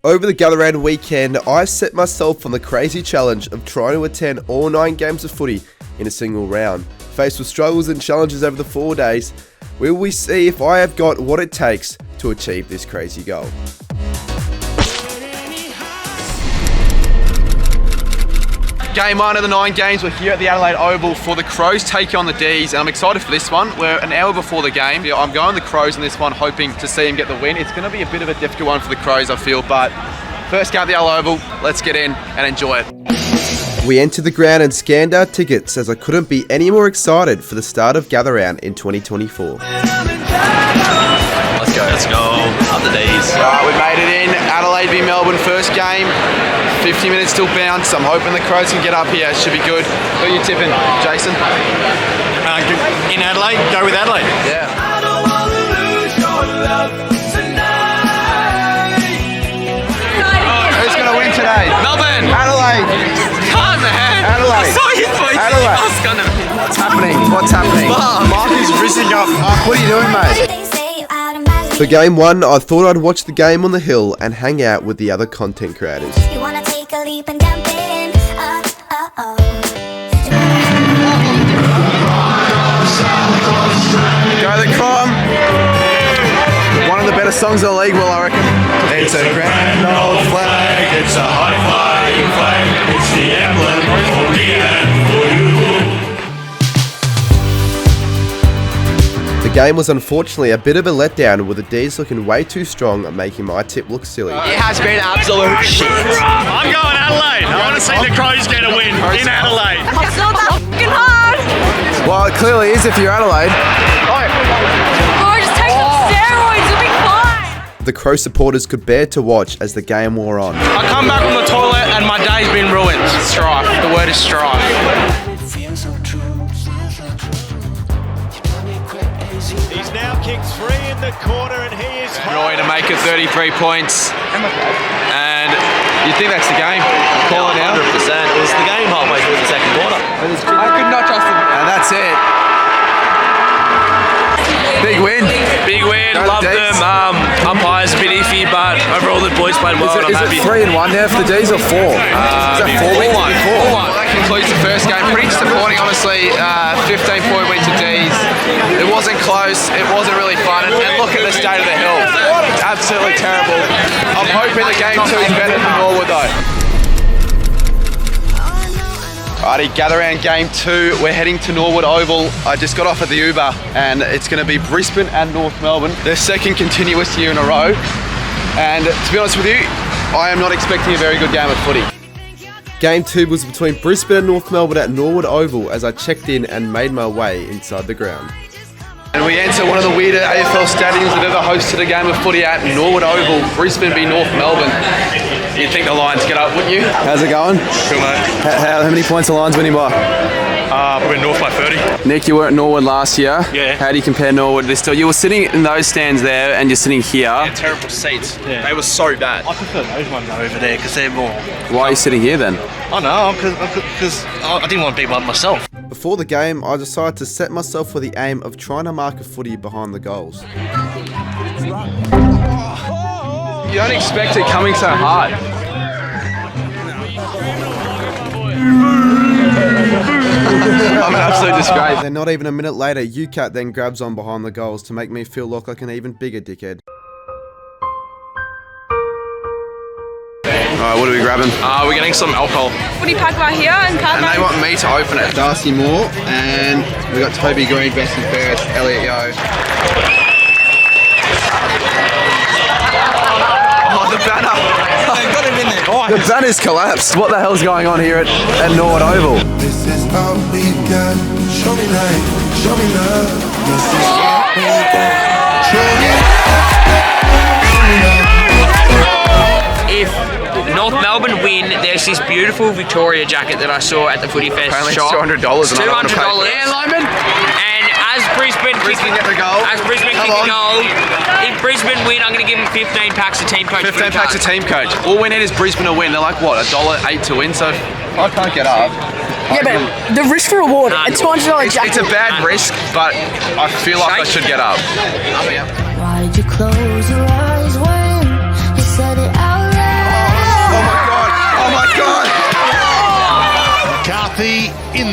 Over the Gather-Round weekend, I set myself on the crazy challenge of trying to attend all 9 games of footy in a single round. Faced with struggles and challenges over the 4 days, will we see if I have got what it takes to achieve this crazy goal. Game 1 of the 9 games, we're here at the Adelaide Oval for the Crows taking on the D's, and I'm excited for this one. We're an hour before the game. I'm going the Crows in this one, hoping to see them get the win. It's going to be a bit of a difficult one for the Crows, I feel, but first game at the Adelaide Oval, let's get in and enjoy it. We entered the ground and scanned our tickets as I couldn't be any more excited for the start of Gather-Round in 2024. Let's go. Let's go. Up the D's. Right, we made it in. Adelaide v Melbourne, first game. 50 minutes till bounce. I'm hoping the Crows can get up here. It should be good. Who are you tipping, Jason? In Adelaide? Go with Adelaide. Yeah. Who's going to win today? Melbourne. Adelaide. Come on, man. Adelaide. I saw you voice. Adelaide. I was gonna. What's happening? What's happening? Mark is rising up. Mark, what are you doing, mate? For game 1, I thought I'd watch the game on the hill and hang out with the other content creators. You wanna take a leap and jump in? Go the Crom. One of the better songs in the league, Will, I reckon. It's a grand old flag. It's a high-flying flag. It's the emblem for me and for you. The game was unfortunately a bit of a letdown, with the D's looking way too strong, making my tip look silly. It has been absolute shit. I'm going Adelaide. I want to see the Crows get a win in Adelaide. It's not that fucking hard. Well, it clearly is if you're Adelaide. Or just take some steroids, you'll be fine. The Crow supporters could bear to watch as the game wore on. I come back from the toilet and my day's been ruined. Strife. The word is strife. He's now kicked 3 in the corner and he is Roy to make it 33 points. And you think that's the game? Call it now. 100%. It was the game halfway through the second quarter. I could not trust him. And that's it. Big win. Big win. Go Love the D's. them. Umpire's a bit iffy, but overall the boys played well. Is it 3 and 1 now for the D's or 4? Is that 4 wins? 4. Well, that concludes the first game. Pretty disappointing, honestly. 15-point win to D's. It wasn't close. It wasn't really fun. And look at the state of the hill. It's absolutely terrible. I'm hoping the game 2 is better than Norwood, though. Alrighty, Gather-Round game 2. We're heading to Norwood Oval. I just got off at the Uber and it's going to be Brisbane and North Melbourne. Their second continuous year in a row. And to be honest with you, I am not expecting a very good game of footy. Game 2 was between Brisbane and North Melbourne at Norwood Oval as I checked in and made my way inside the ground. And we enter one of the weirder AFL stadiums that ever hosted a game of footy at, Norwood Oval, Brisbane v North Melbourne. You'd think the Lions get up, wouldn't you? How's it going? Cool, mate. How many points the Lions winning by? Probably North by 30. Nick, you were at Norwood last year. Yeah. How do you compare Norwood to this still? You were sitting in those stands there and you're sitting here. Terrible seats. Yeah. They were so bad. I prefer those ones over there because they're more... Why are you sitting here then? I know, because I didn't want to be one myself. Before the game, I decided to set myself with the aim of trying to mark a footy behind the goals. You don't expect it coming so hard. I'm an absolute disgrace. Then not even a minute later, UCAT then grabs on behind the goals to make me feel look like an even bigger dickhead. Alright, what are we grabbing? We're getting some alcohol. Footy pack right here and card And they want me to open it. Darcy Moore, and we got Toby Green, Bessie Ferris, Elliot Yo. Oh, the banner! Got him in there. The banner's collapsed. What the hell's going on here at Norwood Oval? This is all we got. Show me light, show me love. This is all we got. Show me If North Melbourne win, there's this beautiful Victoria jacket that I saw at the Footy Fest Apparently shop. $200. $200. Yeah, Lyman. And as Brisbane kick get the goal. As Brisbane kick the goal, if Brisbane win, I'm going to give them 15 packs of Team Coach. 15 packs of Team Coach. All we need is Brisbane to win. They're like, what, $1.08 to win? So I can't get up. Yeah, but the risk for reward, a $200 jacket. It's a bad risk, but I feel like I should get up. Why did you close your eyes when you said it out loud?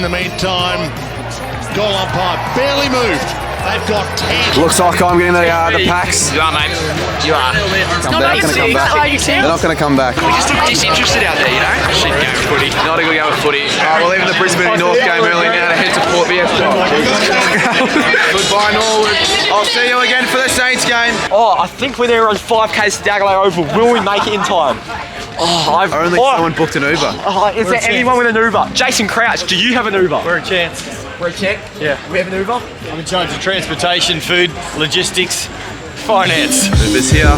In the meantime, goal umpire barely moved. They've got 10. Looks like I'm getting the packs. You are, mate. You are. Come back, gonna come back. They're not going to come back. We just look disinterested out there, you know? Shit game of footy. Not a good game of footy. We're leaving the Brisbane North game early now to head to Port Fiesta. Goodbye, Norwood. I'll see you again for the Saints game. Oh, I think we're there on 5Ks to Adelaide Oval. Will we make it in time? Only someone booked an Uber. Is there anyone with an Uber? Jason Crouch, do you have an Uber? We're a chance. We're a check? Yeah. We have an Uber? I'm in charge of transportation, food, logistics, finance. Uber's here.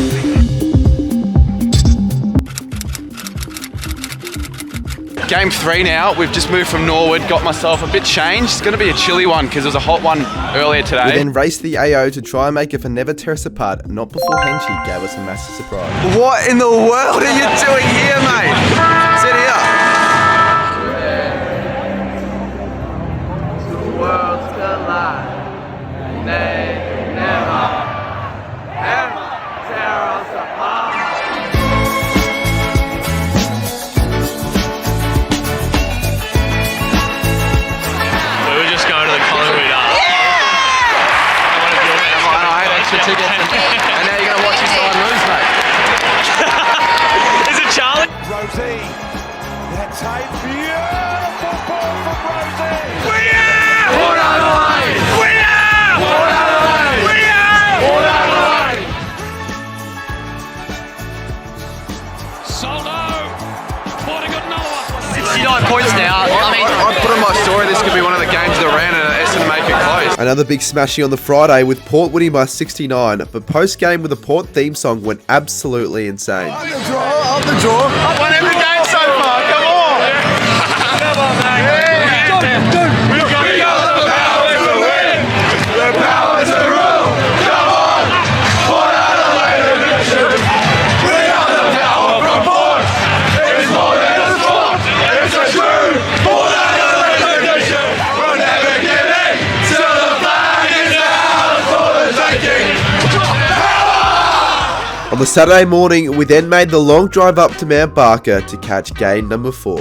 Game 3 now. We've just moved from Norwood, got myself a bit changed. It's going to be a chilly one because there was a hot one earlier today. We then raced the AO to try and make it for Never Tear Us Apart, not before Henchy gave us a massive surprise. What in the world are you doing here, mate? Sit here. The world's collide. They never tear us apart. We were just going to the Collingwood. I hate extra tickets. And now you're going to watch your side lose, mate. Is it Charlie? Rosie. That's a beautiful ball from Rosie. Soldo. Porter got another one. 69 points now. I put on my story this could be one of the games of the round and Essendon make it close. Another big smashing on the Friday with Port winning by 69, but post-game with the Port theme song went absolutely insane. Up the draw. I've won every game so far. Come on. Come on, mate. We've got the power to win. The power to rule. Come on. Port Adelaide edition. We got the power from Port. It's more than a sport. It's a true Port Adelaide edition. We'll never give in till the flag is out for the taking. On the Saturday morning, we then made the long drive up to Mount Barker to catch game number 4.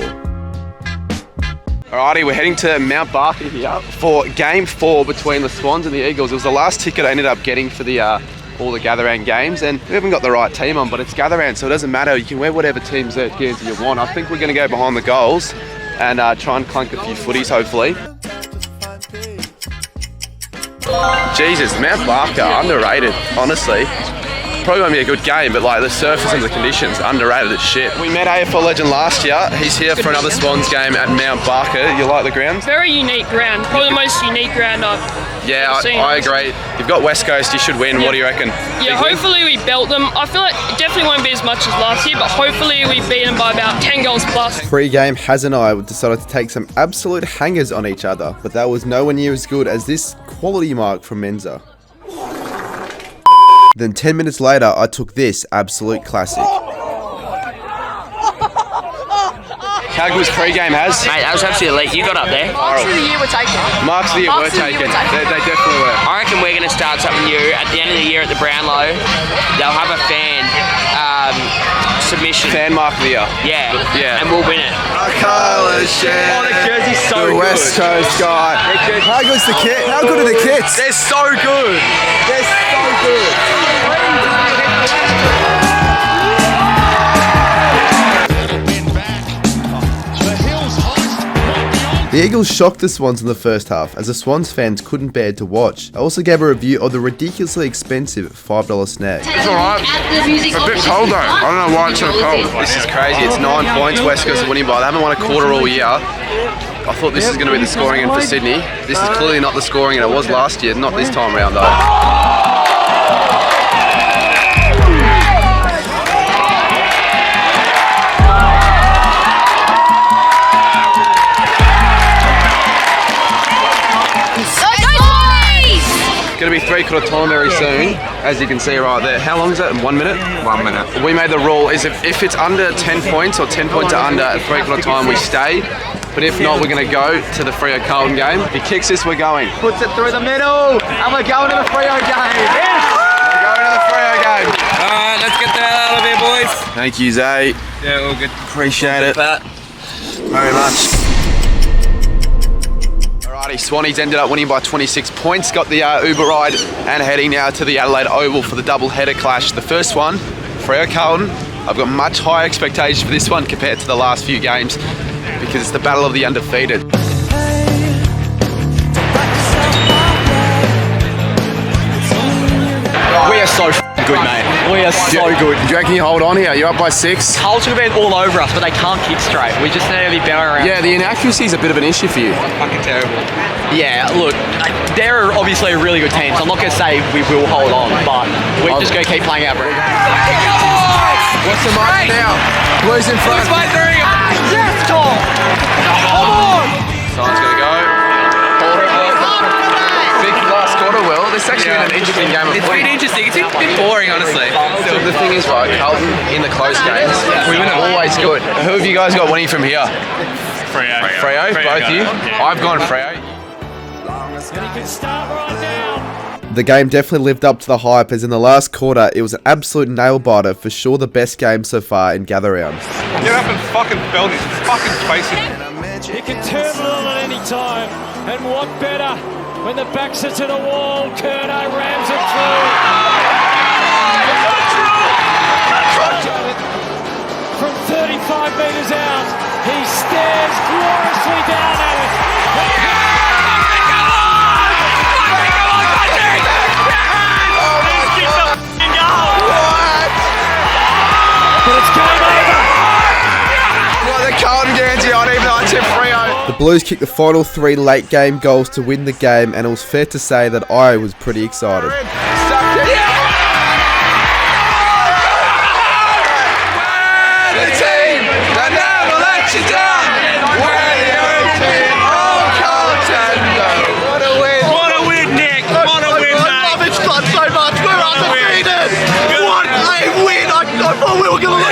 Alrighty, we're heading to Mount Barker here for game 4 between the Swans and the Eagles. It was the last ticket I ended up getting for the all the Gather-Round games, and we haven't got the right team on, but it's Gather-Round, so it doesn't matter. You can wear whatever team's jersey you want. I think we're going to go behind the goals and try and clunk a few footies, hopefully. Jesus, Mount Barker, underrated, honestly. Probably won't be a good game, but like the surface and the conditions, underrated as shit. We met AFL legend last year. He's here for another Swans game at Mount Barker. You like the grounds? Very unique ground. Probably the most unique ground I've seen. I agree. You've got West Coast, you should win. Yeah. What do you reckon? Yeah, hopefully we belt them. I feel like it definitely won't be as much as last year, but hopefully we beat them by about 10 goals plus. Pre-game, Haz and I decided to take some absolute hangers on each other, but that was nowhere near as good as this quality mark from Menza. Then 10 minutes later, I took this absolute classic. How good was pre-game, Haz? Mate, that was absolutely elite. You got up there. Marks of the year were taken. Marks of the year were taken. They definitely were. I reckon we're going to start something new. At the end of the year at the Brownlow, they'll have a fan submission. Fan mark of the year. Yeah. Yeah. And we'll win it. Colours share. Oh, the jersey's so The good. West Coast guy. How good's the kit? How good are the kits? They're so good. They're so good. The Eagles shocked the Swans in the first half, as the Swans fans couldn't bear to watch. I also gave a review of the ridiculously expensive $5 snag. It's alright. It's a bit cold though. I don't know why it's so cold. This is crazy. It's 9 points. West Coast are winning by. They haven't won a quarter all year. I thought this is going to be the scoring end for Sydney. This is clearly not the scoring end it was last year. Not this time round though. Going to be 3/4 time very soon, as you can see right there. How long is that? 1 minute? 1 minute. We made the rule is if it's under 10 points or 10 points are under at 3/4 time, we stay. But if not, we're going to go to the Freo Carlton game. If he kicks this, we're going. Puts it through the middle, and we're going to the Freo game. Yes! We're going to the Freo game. Alright, let's get the hell out of here, boys. Thank you, Zay. Yeah, all good. Appreciate it very much. Alrighty, Swannies ended up winning by 26 points, got the Uber ride and heading now to the Adelaide Oval for the double header clash. The first one, Freo Carlton. I've got much higher expectations for this one compared to the last few games because it's the battle of the undefeated. We are so good, mate. We are so good. Do you reckon you hold on here? You're up by 6. Carlton have been all over us, but they can't kick straight. We just need to be better around. Yeah, the inaccuracy is a bit of an issue for you. Fucking terrible. Yeah, look, they're obviously a really good team, so I'm not going to say we will hold on, but we're just going to keep playing out. What's the mark now? Blues in front. Blues by 3. Yes, Tom. Come on. Sign's going to go. Big last quarter, Will. This actually been an interesting game of footy. It's been interesting. It's been boring, honestly. So the thing is, right, Carlton in the close games, we win always good. Who have you guys got winning from here? Freo. Freo, both you? Yeah. I've gone Freo. The game definitely lived up to the hype, as in the last quarter it was an absolute nail-biter, for sure the best game so far in Gather Round. Get up and fucking belt his fucking face in. He can turn it on at any time, and what better when the backs are to the wall. Curnow rams it through. From 35 metres out, he stares gloriously down at it. But it's game over. Well, the Carlton Gansey on, even though I tipped Freo. The Blues kicked the final 3 late game goals to win the game, and it was fair to say that I was pretty excited. The team that never let you down. We're the only team from Carlton. What a win. What a win, Nick. What a win, mate. I love this club so much. We're undefeated. What a win. I thought we were going to win.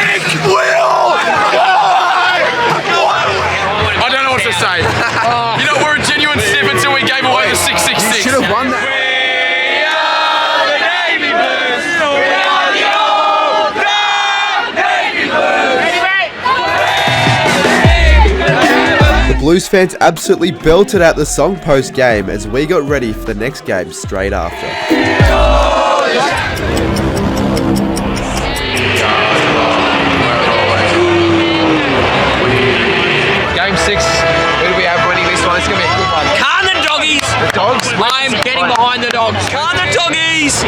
I don't know what to say. You know, we're a genuine sip until we gave away the 666. You should have won that. The Blues fans absolutely belted out the song post-game as we got ready for the next game straight after. Game 6, who do we have winning this one? It's going to be a good one. Can the doggies? The Dogs? I'm getting behind the dogs. Can the doggies?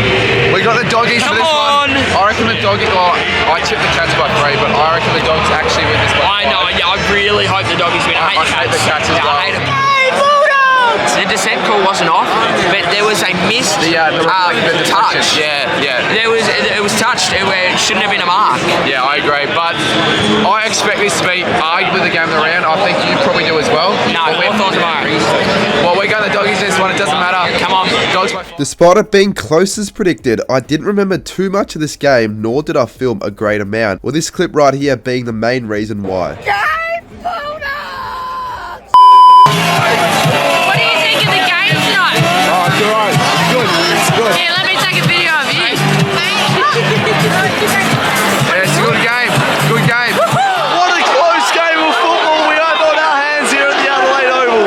We got the Doggies for this one. I reckon the Doggies, I tipped the Cats by 3, but I reckon the Dogs actually win this one. I know, yeah, I really hope the doggies win. I hate the Cats as well. I hate them. The descent call wasn't off, but there was a missed touch. Yeah. It was touched where it shouldn't have been a mark. Yeah, I agree, but I expect this to be arguably the game of the round. I think you probably do as well. No, I thought tomorrow. Well, we're going the Doggies this one. It doesn't matter. Come on. Dogs. Despite it being close as predicted, I didn't remember too much of this game, nor did I film a great amount, with this clip right here being the main reason why. What do you think of the game tonight? Oh, it's alright. It's good. Here, let me take a video of you. Yeah, it's a good game. Good game. What a close game of football. We are on our hands here at the Adelaide Oval.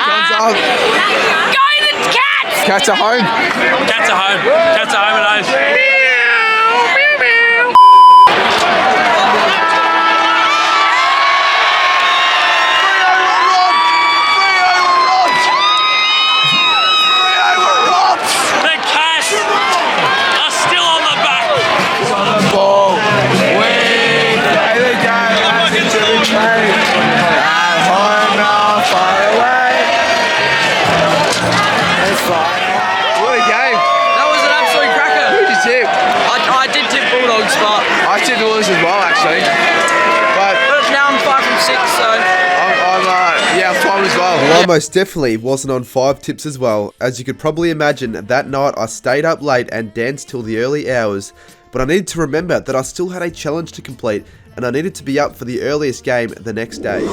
Thumbs up. Go the Cats! Cats are home. Cats are home. Cats are home and home. What a game. That was an absolute cracker. Who'd you tip? I did tip Bulldogs, but I tipped Bulldogs as well, actually. But now I'm 5 from 6, so... I'm 5 as well. Well, I most definitely wasn't on 5 tips as well. As you could probably imagine, that night I stayed up late and danced till the early hours, but I needed to remember that I still had a challenge to complete, and I needed to be up for the earliest game the next day.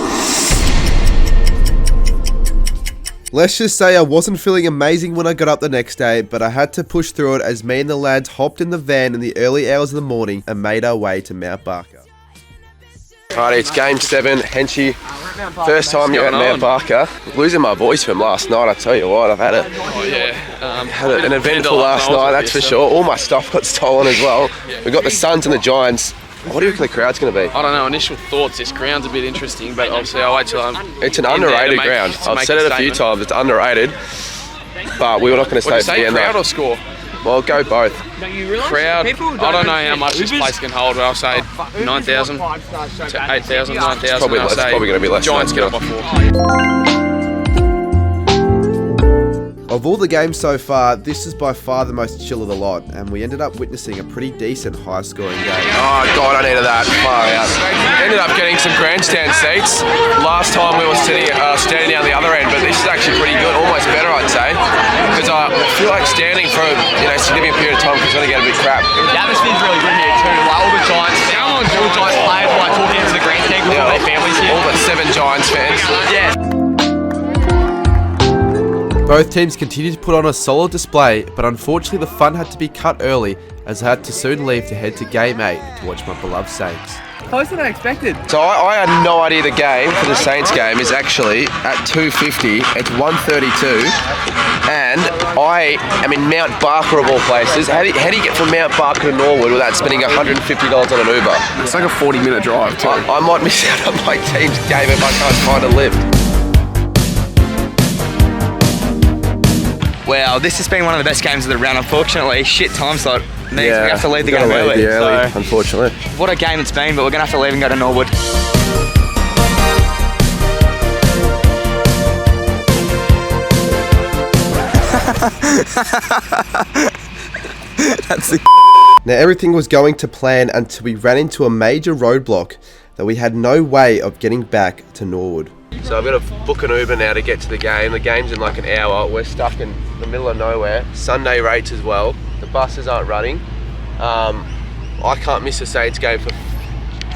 Let's just say I wasn't feeling amazing when I got up the next day, but I had to push through it as me and the lads hopped in the van in the early hours of the morning and made our way to Mount Barker. Alright, it's game 7. Henchy, first time you're at Mount Barker. Losing my voice from last night, I tell you what. I've had it. Had an eventful last night, that's for sure. All my stuff got stolen as well. We've got the Suns and the Giants. What do you reckon the crowd's going to be? I don't know. Initial thoughts, this ground's a bit interesting, but obviously I'll wait till I'm. It's an underrated ground. I've said it a few times. It's underrated, but we're not going to stay for the end. Crowd or score? Well, go both. Crowd, I don't know how much this place can hold, but I'll say 9,000 to 8,000, 9,000. It's probably going to be less. Giants get up by 4. Of all the games so far, this is by far the most chill of the lot, and we ended up witnessing a pretty decent high-scoring game. Oh God, I needed that. Far out. Ended up getting some grandstand seats. Last time we were standing down the other end, but this is actually pretty good, almost better, I'd say, because I feel like standing for a significant period of time is going to get a bit crap. The atmosphere's really good here too. Like all the Giants players like talking into the grandstand with their families here. All the 7 Giants fans. Yeah. Both teams continued to put on a solid display, but unfortunately the fun had to be cut early as I had to soon leave to head to Game 8 to watch my beloved Saints. Closer than I expected. So I had no idea the game for the Saints game is actually at 2:50. It's 1:32, and I am in Mount Barker of all places. How do you get from Mount Barker to Norwood without spending $150 on an Uber? It's like a 40-minute drive. I might miss out on my team's game if I can't find a lift. Well, this has been one of the best games of the round. Unfortunately, shit time slot means we have to leave the game early. So, unfortunately. What a game it's been, but we're going to have to leave and go to Norwood. Now, everything was going to plan until we ran into a major roadblock that we had no way of getting back to Norwood. So I've got to book an Uber now to get to the game. The game's in like an hour. We're stuck in the middle of nowhere. Sunday rates as well. The buses aren't running. I can't miss the Saints game for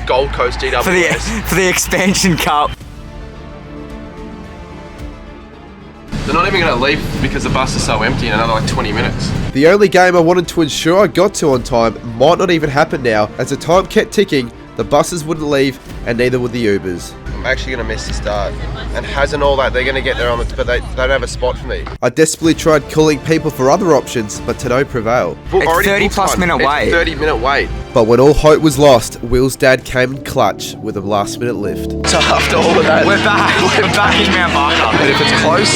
Gold Coast GWS. For the expansion cup. They're not even going to leave because the bus is so empty in another like 20 minutes. The only game I wanted to ensure I got to on time might not even happen now. As the time kept ticking, the buses wouldn't leave and neither would the Ubers. I'm actually going to miss the start. And Hasn't all that, they're going to get there on the, but they don't have a spot for me. I desperately tried calling people for other options, but to no prevail. It's 30+ minute wait. 30-minute wait. But when all hope was lost, Will's dad came in clutch with a last-minute lift. So after all of that, we're back in Mount Barker. But if it's close,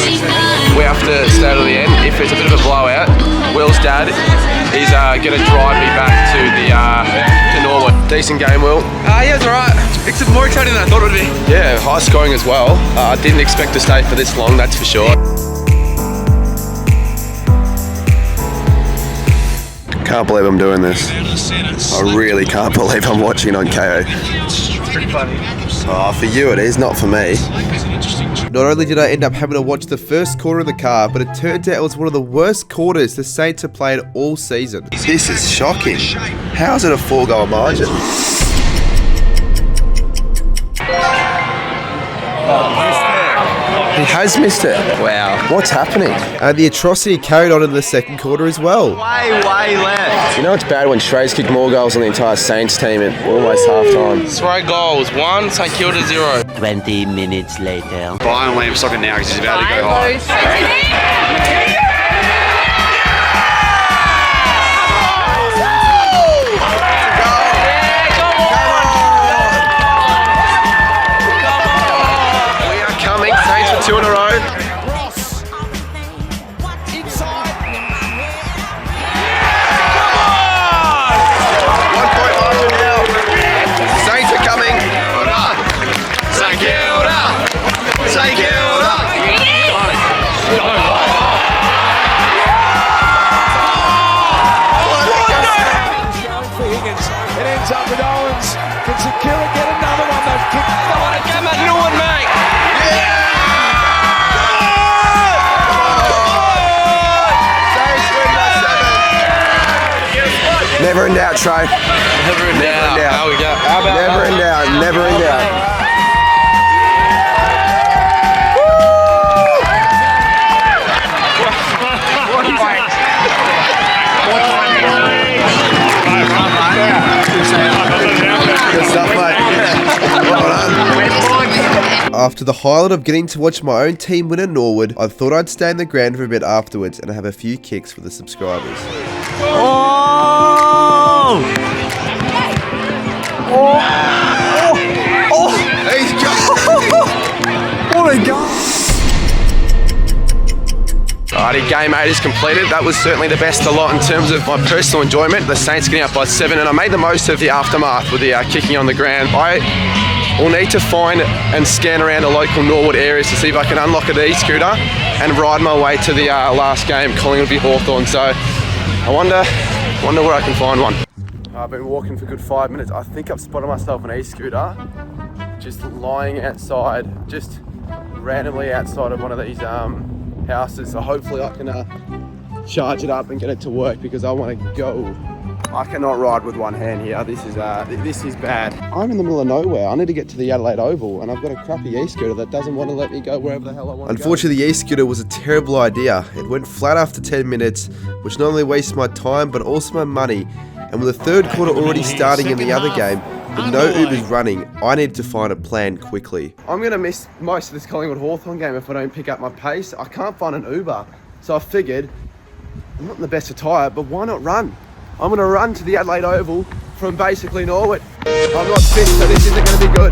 we have to stay to the end. If it's a bit of a blowout, Will's dad is going to drive me back to Norwood. Decent game, Will. Yeah, it's alright. It's more exciting than I thought it would be. Yeah, high scoring as well. I didn't expect to stay for this long, that's for sure. Can't believe I'm doing this. I really can't believe I'm watching on KO. It's pretty funny. Oh, for you it is, not for me. Not only did I end up having to watch the first quarter in the car, but it turned out it was one of the worst quarters the Saints have played all season. This is shocking. How is it a 4-goal margin? He has missed it. Wow. What's happening? And the atrocity carried on in the second quarter as well. Way left. You know it's bad when Shrey's kicked more goals than the entire Saints team at almost half-time. 3 goals, 1, St Kilda 0. 20 minutes later. Brian Williams talking now because he's about to go high. Two in a row. Inside. 1 point margin now. Saints are coming. St Kilda. St Kilda. For Higgins. It ends up with Owens. Can St Kilda get another one? They've kicked the one. Come at Norwood, mate. Never in doubt, Trey. Never in doubt. How we go? Never in doubt. Never in doubt. Good stuff, mate. After the highlight of getting to watch my own team win at Norwood, I thought I'd stay in the ground for a bit afterwards and have a few kicks for the subscribers. Oh! He's got what a goal! Alrighty, game 8 is completed. That was certainly the best of lot in terms of my personal enjoyment. The Saints getting up by 7, and I made the most of the aftermath with the kicking on the ground. I will need to find and scan around the local Norwood areas to see if I can unlock an e-scooter and ride my way to the last game, Collingwood v Hawthorn. So I wonder where I can find one. I've been walking for a good 5 minutes. I think I've spotted myself an e-scooter just lying outside, just randomly outside of one of these houses. So hopefully I can charge it up and get it to work, because I want to go. I cannot ride with one hand here. This is bad. I'm in the middle of nowhere. I need to get to the Adelaide Oval, and I've got a crappy e-scooter that doesn't want to let me go wherever the hell I want to go. Unfortunately, the e-scooter was a terrible idea. It went flat after 10 minutes, which not only wasted my time but also my money. And with the third quarter already starting in the other game, with no Ubers running, I needed to find a plan quickly. I'm going to miss most of this Collingwood Hawthorn game if I don't pick up my pace. I can't find an Uber, so I figured, I'm not in the best attire, but why not run? I'm going to run to the Adelaide Oval from basically Norwood. I'm not fit, so this isn't going to be good.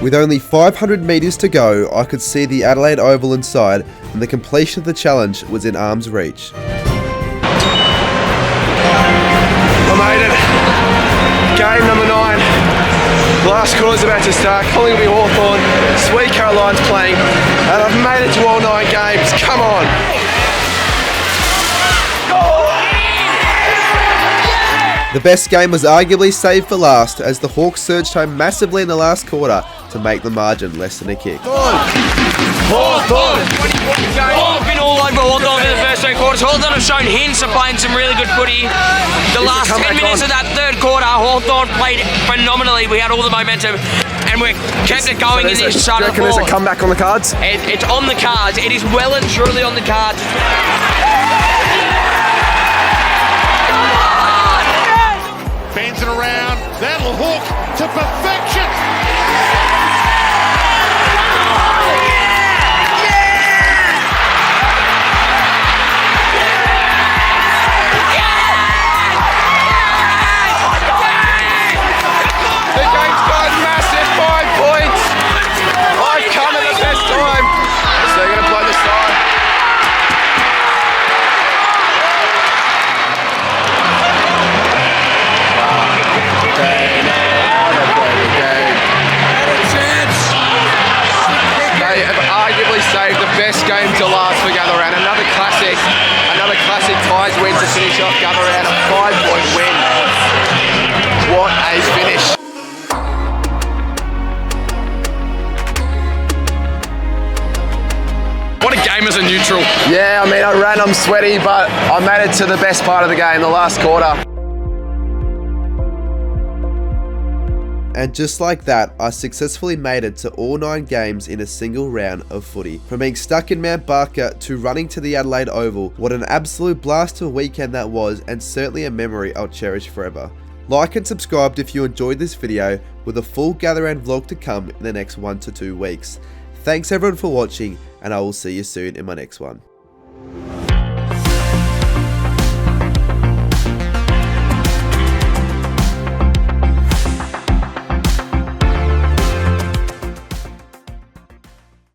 With only 500 metres to go, I could see the Adelaide Oval inside, and the completion of the challenge was in arm's reach. I made it. Game number 9. Last quarter's about to start. Collingwood v Hawthorn. Sweet Caroline's playing, and I've made it to all 9 games. Come on. The best game was arguably saved for last, as the Hawks surged home massively in the last quarter to make the margin less than a kick. Hawthorn! I've been all over Hawthorn in the first 3 quarters. Hawthorn have shown hints of playing some really good footy. The last 10 minutes of that third quarter, Hawthorn played phenomenally. We had all the momentum, and we kept it going in this start of the fourth. There's a comeback on the cards? It's on the cards. It is well and truly on the cards. Bends it around. That'll hook to perfection. The game's gone massive, 5 points. I've come at the best time. So they're going to play the side. They have arguably saved the best game to last for Gather Round. Another classic ties win to finish off Gather Round. A 5-point win. What a finish. What a game as a neutral. Yeah, I mean, I ran, I'm sweaty, but I made it to the best part of the game, the last quarter. And just like that, I successfully made it to all 9 games in a single round of footy. From being stuck in Mount Barker to running to the Adelaide Oval, what an absolute blast of a weekend that was, and certainly a memory I'll cherish forever. Like and subscribe if you enjoyed this video, with a full Gather Round vlog to come in the next 1 to 2 weeks. Thanks everyone for watching, and I will see you soon in my next one.